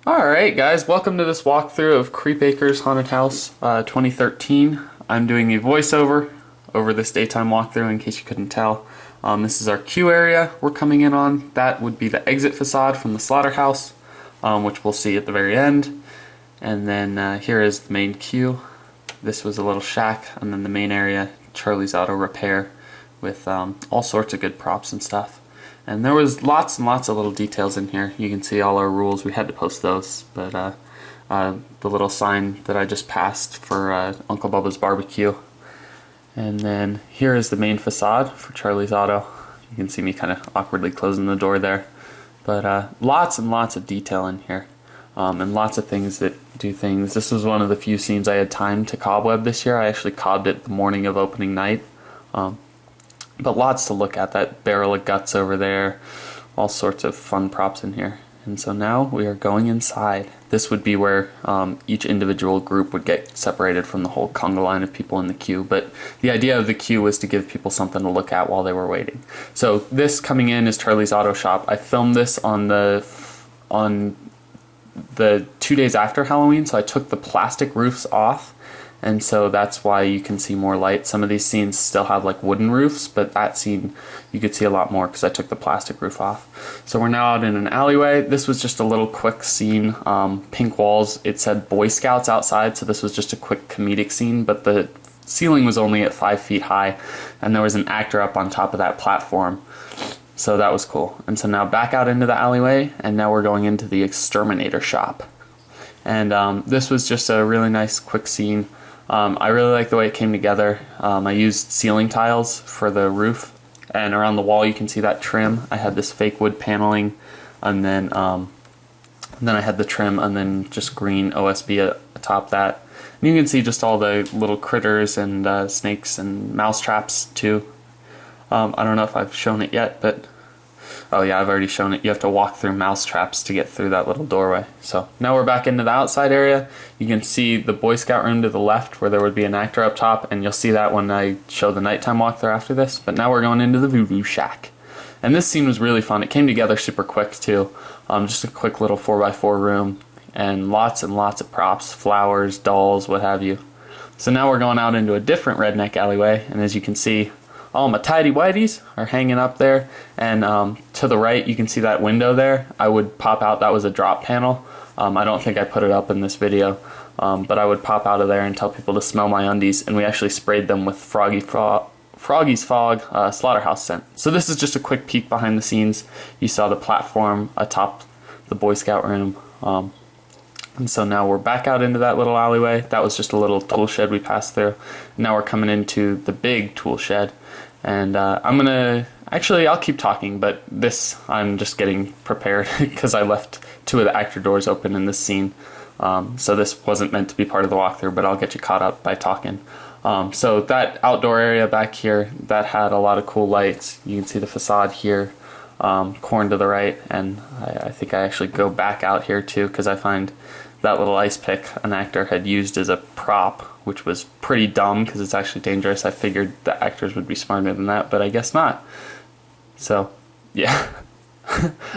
Alright guys, welcome to this walkthrough of Creep Acres Haunted House 2013. I'm doing a voiceover over this daytime walkthrough in case you couldn't tell. This is our queue area we're coming in on. That would be the exit facade from the slaughterhouse, which we'll see at the very end. And then here is the main queue. This was a little shack, and then the main area, Charlie's Auto Repair, with all sorts of good props and stuff. And there was lots and lots of little details in here. You can see all our rules. We had to post those, but the little sign that I just passed for Uncle Bubba's Barbecue. And then here is the main facade for Charlie's Auto. You can see me kind of awkwardly closing the door there. But lots and lots of detail in here. And lots of things that do things. This was one of the few scenes I had time to cobweb this year. I actually cobbed it the morning of opening night. But lots to look at. That barrel of guts over there, all sorts of fun props in here. And so now we are going inside. This would be where each individual group would get separated from the whole conga line of people in the queue. But the idea of the queue was to give people something to look at while they were waiting. So this coming in is Charlie's Auto Shop. I filmed this on the 2 days after Halloween, so I took the plastic roofs off. And so that's why you can see more light. Some of these scenes still have like wooden roofs, but that scene you could see a lot more because I took the plastic roof off. So we're now out in an alleyway. This was just a little quick scene. Pink walls, it said Boy Scouts outside, so this was just a quick comedic scene, but the ceiling was only at 5 feet high, and there was an actor up on top of that platform. So that was cool. And so now back out into the alleyway, and now we're going into the exterminator shop. And this was just a really nice quick scene. I really like the way it came together. I used ceiling tiles for the roof, and around the wall you can see that trim. I had this fake wood paneling, and then I had the trim, and then just green OSB atop that. And you can see just all the little critters and snakes and mouse traps too. I don't know if I've shown it yet, but oh yeah, I've already shown it. You have to walk through mouse traps to get through that little doorway. So now we're back into the outside area. You can see the Boy Scout room to the left where there would be an actor up top, and you'll see that when I show the nighttime walkthrough after this. But now we're going into the Voodoo Shack. And this scene was really fun. It came together super quick too. Just a quick little 4x4 room and lots of props, flowers, dolls, what have you. So now we're going out into a different redneck alleyway, and as you can see, all my tidy whities are hanging up there, and to the right you can see that window there. I would pop out. That was a drop panel. I don't think I put it up in this video, but I would pop out of there and tell people to smell my undies, and we actually sprayed them with Froggy's Fog slaughterhouse scent. So this is just a quick peek behind the scenes. You saw the platform atop the Boy Scout room. And so now we're back out into that little alleyway. That was just a little tool shed we passed through. Now we're coming into the big tool shed. And I'll keep talking, but this, I'm just getting prepared because I left 2 of the actor doors open in this scene. So this wasn't meant to be part of the walkthrough, but I'll get you caught up by talking. So that outdoor area back here, that had a lot of cool lights. You can see the facade here, corn to the right, and I think I actually go back out here too because I find that little ice pick an actor had used as a prop, which was pretty dumb because it's actually dangerous. I figured the actors would be smarter than that, but I guess not. So, yeah.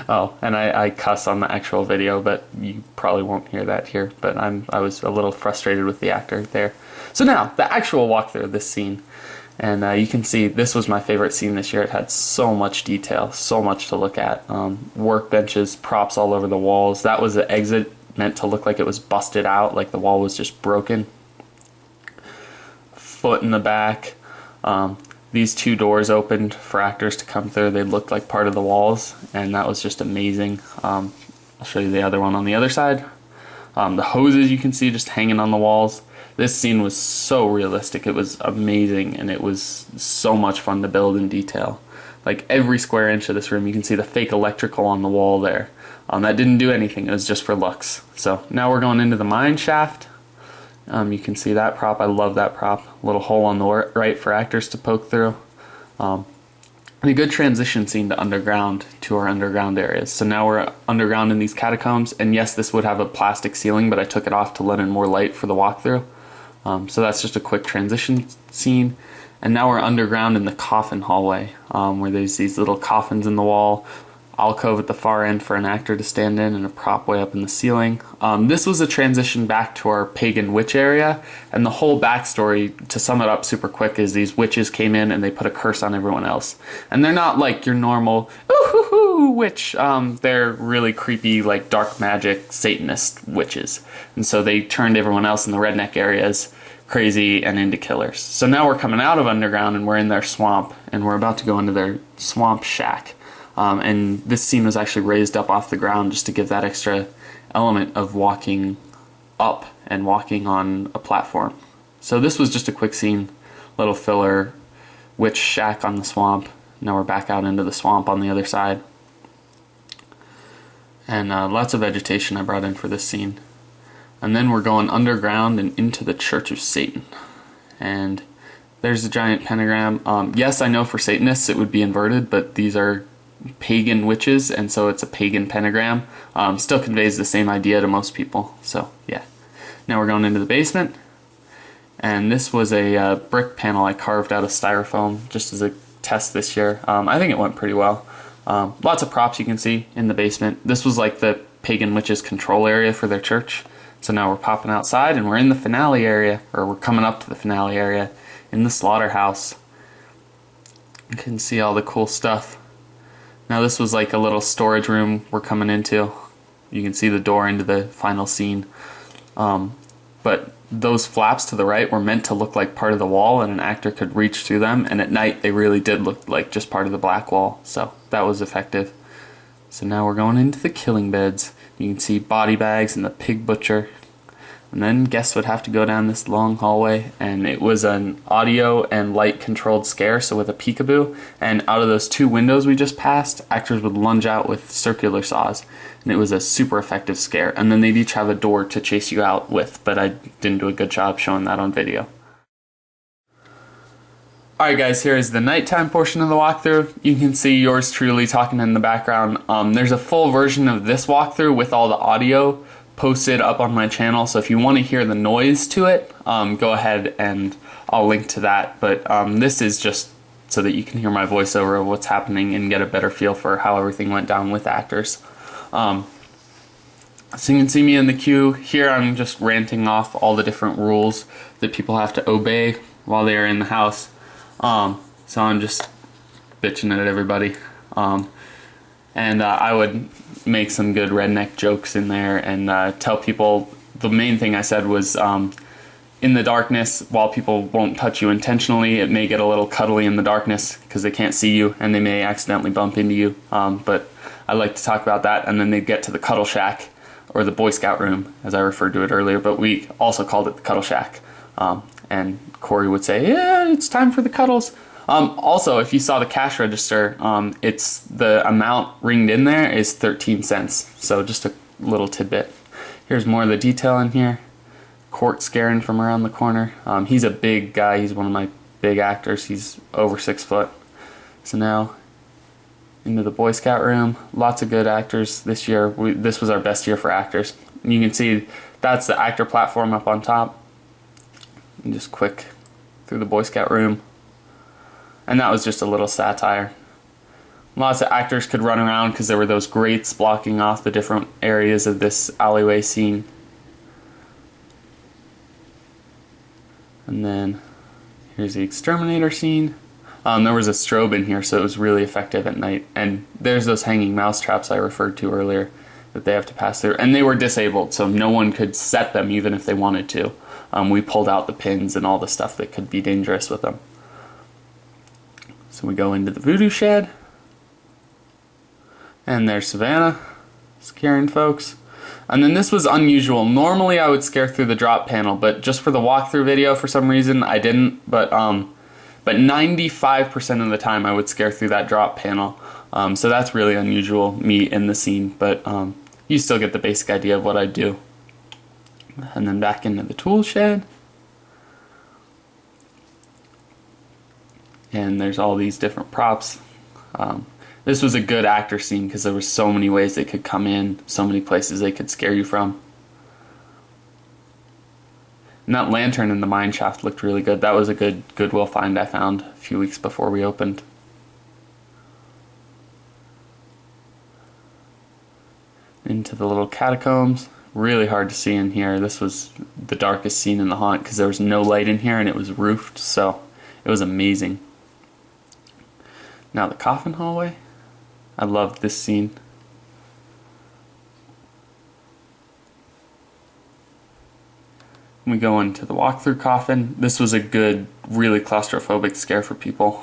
Oh, and I cuss on the actual video, but you probably won't hear that here. But I was a little frustrated with the actor there. So now, the actual walkthrough of this scene. And you can see this was my favorite scene this year. It had so much detail, so much to look at. Workbenches, props all over the walls. That was the exit, meant to look like it was busted out, like the wall was just broken. Foot in the back. These 2 doors opened for actors to come through. They looked like part of the walls, and that was just amazing. I'll show you the other one on the other side. The hoses you can see just hanging on the walls. This scene was so realistic. It was amazing, and it was so much fun to build in detail. Like every square inch of this room, you can see the fake electrical on the wall there. That didn't do anything. It was just for looks. So now we're going into the mine shaft. You can see that prop. I love that prop. A little hole on the right for actors to poke through. And a good transition scene to underground, to our underground areas. So now we're underground in these catacombs, and yes, this would have a plastic ceiling, but I took it off to let in more light for the walkthrough. So that's just a quick transition scene. And now we're underground in the coffin hallway, where there's these little coffins in the wall. alcove at the far end for an actor to stand in, and a prop way up in the ceiling. This was a transition back to our pagan witch area, and the whole backstory, to sum it up super quick, is these witches came in and they put a curse on everyone else. And they're not like your normal ooh-hoo-hoo witch. They're really creepy, like dark magic Satanist witches. And so they turned everyone else in the redneck areas crazy and into killers. So now we're coming out of underground and we're in their swamp, and we're about to go into their swamp shack. And this scene was actually raised up off the ground just to give that extra element of walking up and walking on a platform. So this was just a quick scene, little filler, witch shack on the swamp. Now we're back out into the swamp on the other side. And lots of vegetation I brought in for this scene. And then we're going underground and into the Church of Satan. And there's a giant pentagram. Yes, I know for Satanists it would be inverted, but these are pagan witches, and so it's a pagan pentagram. Still conveys the same idea to most people. So yeah. Now we're going into the basement, and this was a brick panel I carved out of styrofoam just as a test this year. I think it went pretty well. Lots of props you can see in the basement. This was like the pagan witches control area for their church. So now we're popping outside and we're in the finale area, or we're coming up to the finale area in the slaughterhouse. You can see all the cool stuff. Now this was like a little storage room we're coming into. You can see the door into the final scene. But those flaps to the right were meant to look like part of the wall, and an actor could reach through them, and at night they really did look like just part of the black wall. So that was effective. So now we're going into the killing beds. You can see body bags and the pig butcher. And then guests would have to go down this long hallway, and it was an audio and light controlled scare, so with a peekaboo, and out of those two windows we just passed, actors would lunge out with circular saws, and it was a super effective scare. And then they'd each have a door to chase you out with, but I didn't do a good job showing that on video. Alright guys, here is the nighttime portion of the walkthrough. You can see yours truly talking in the background. There's a full version of this walkthrough with all the audio posted up on my channel, so if you want to hear the noise to it, go ahead and I'll link to that. But this is just so that you can hear my voiceover of what's happening and get a better feel for how everything went down with actors. So you can see me in the queue. Here I'm just ranting off all the different rules that people have to obey while they are in the house. So I'm just bitching at everybody. And I would make some good redneck jokes in there and tell people, the main thing I said was, in the darkness, while people won't touch you intentionally, it may get a little cuddly in the darkness because they can't see you and they may accidentally bump into you. But I like to talk about that, and then they'd get to the cuddle shack, or the Boy Scout room, as I referred to it earlier, but we also called it the cuddle shack. And Corey would say, yeah, it's time for the cuddles. Also, if you saw the cash register, it's the amount ringed in there is 13 cents. So just a little tidbit. Here's more of the detail in here. Court scaring from around the corner. He's a big guy. He's one of my big actors. He's over 6 foot. So now into the Boy Scout room. Lots of good actors this year. This was our best year for actors. And you can see that's the actor platform up on top. And just quick through the Boy Scout room. And that was just a little satire. Lots of actors could run around because there were those grates blocking off the different areas of this alleyway scene. And then here's the exterminator scene. There was a strobe in here, so it was really effective at night. And there's those hanging mouse traps I referred to earlier that they have to pass through. And they were disabled, so no one could set them even if they wanted to. We pulled out the pins and all the stuff that could be dangerous with them. So we go into the voodoo shed. And there's Savannah scaring folks. And then this was unusual. Normally I would scare through the drop panel, but just for the walkthrough video for some reason I didn't. But 95% of the time I would scare through that drop panel. So that's really unusual, me in the scene. But you still get the basic idea of what I do. And then back into the tool shed. And there's all these different props. This was a good actor scene because there were so many ways they could come in, so many places they could scare you from. And that lantern in the mine shaft looked really good. That was a good Goodwill find I found a few weeks before we opened. into the little catacombs. Really hard to see in here. This was the darkest scene in the haunt because there was no light in here and it was roofed, so it was amazing. Now the coffin hallway. I loved this scene. We go into the walkthrough coffin. This was a good, really claustrophobic scare for people.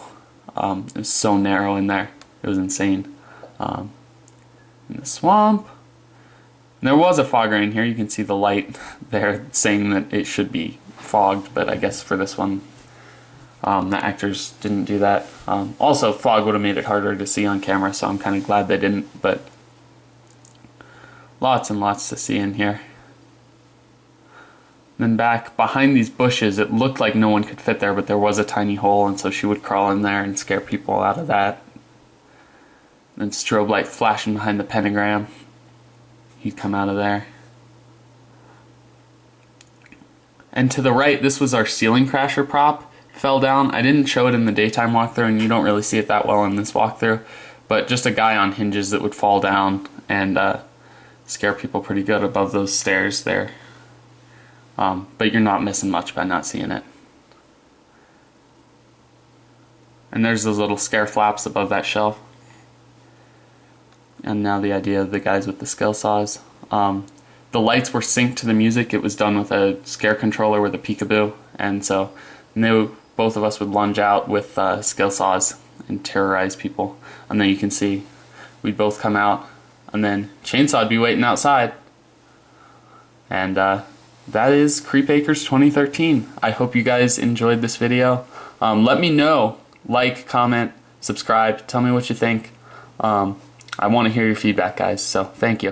It was so narrow in there. It was insane. In the swamp. There was a fog rain here. You can see the light there saying that it should be fogged, but I guess for this one, the actors didn't do that. Also, fog would have made it harder to see on camera, so I'm kind of glad they didn't, but lots and lots to see in here. Then back behind these bushes, it looked like no one could fit there, but there was a tiny hole, and so she would crawl in there and scare people out of that. Then strobe light flashing behind the pentagram. He'd come out of there. And to the right, this was our ceiling crasher prop. It fell down. I didn't show it in the daytime walkthrough, and you don't really see it that well in this walkthrough, but just a guy on hinges that would fall down and scare people pretty good above those stairs there. But you're not missing much by not seeing it. And there's those little scare flaps above that shelf. And now the idea of the guys with the skill saws. The lights were synced to the music. It was done with a scare controller with a peekaboo, and so both of us would lunge out with skill saws and terrorize people. And then you can see we'd both come out, and then Chainsaw'd be waiting outside. And that is Creep Acres 2013. I hope you guys enjoyed this video. Let me know. Like, comment, subscribe. Tell me what you think. I want to hear your feedback, guys, so thank you.